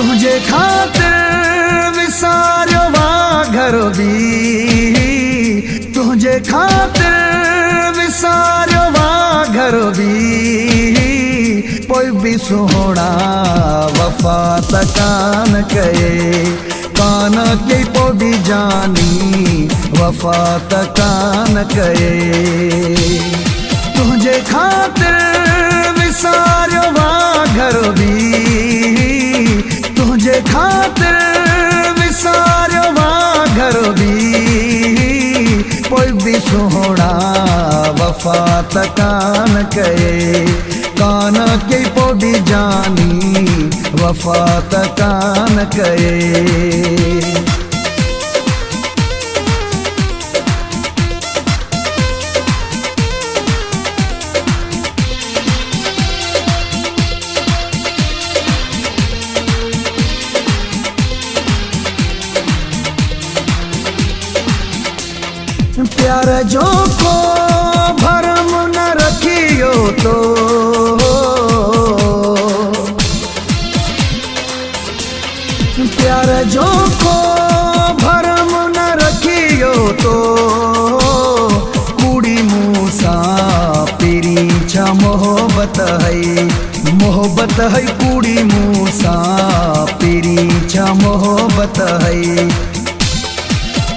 तुझे खातिर विसारियो वा घर भी, तुझे खातिर विसारियो वा घर भी, कोई भी सोहना वफा तकान कहे, कान के पोडी जानी वफा तकान कहे। तुझे खातिर विसारियो वा घर भी, तुझे खातिर विसारियो वा घर भी, कोई भी सोहना वफा तकान कहे, कान के पोडी जानी वफा तकान कहे। प्यार जो को भरम न रखियो तो, प्यार जो को भरम न रखियो तो, कुड़ी मूसा पीरी छा मोहब्बत है, मोहब्बत है कुड़ी मूसा पीरी छा मोहब्बत है।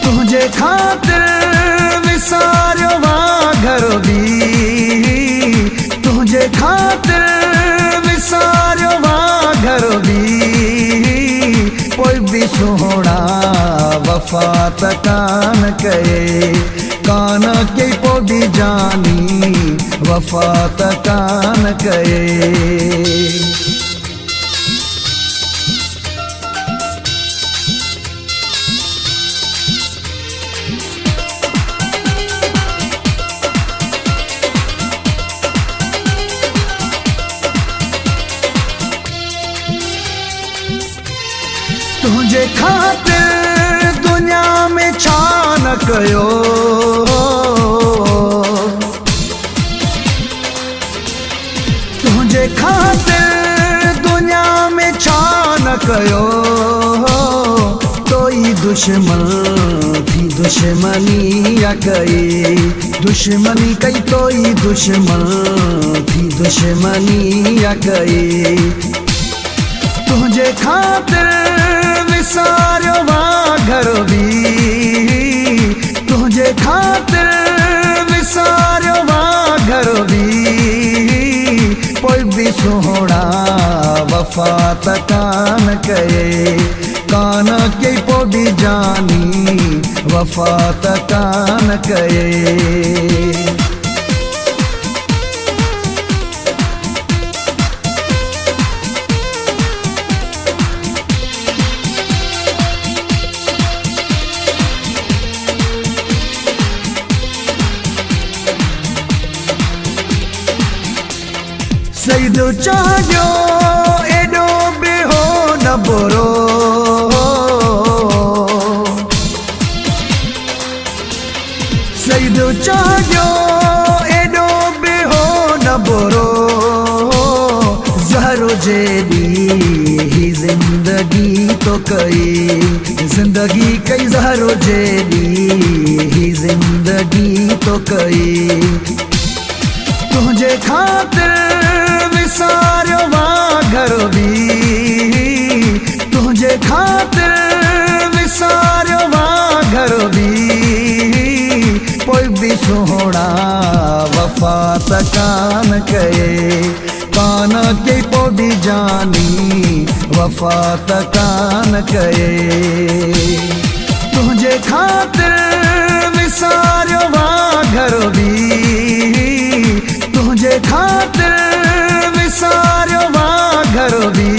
तुझे खातिर विसारियो वा घर भी, तुझे खातिर विसारियो वा घर भी, कोई भी सोहना वफा तकान कहे, कान के पोडी जानी वफा तकान कहे। तुझे खातिर दुनिया में छान कयो, तुझे खातिर दुनिया में छान कयो, कोई दुश्मन थी दुश्मनी या कई, दुश्मनी कई कोई दुश्मन थी दुश्मनी या कई। तुझे खातिर विसारियो वा घर भी, तुझे खातिर विसारियो वा घर भी, कोई भी सोहना वफा तकान कहे, कान के पोडी जानी वफा तकान कहे। सईदो चाहियो एडो बेहो न बोरो, सईदो चाहियो एडो बेहो न बोरो, ज़हरो जेदी ही जिंदगी तो कई, जिंदगी कई ज़हरो जेदी ही जिंदगी तो कई। तुझे खातिर विसारियो वा घर भी, तुझे खातिर विसारियो वा घर भी, कोई भी सोहना वफा तकान कहे, कान के पोडी जानी वफा तकान कहे। तुझे खातिर विसारियो वा घर भी, तुझे खातिर विसारियो वा घर भी,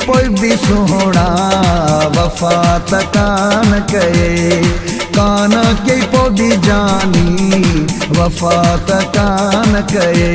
कोई भी सोहना वफा तकान कहे, कान के पोडी जानी वफा तकान कहे।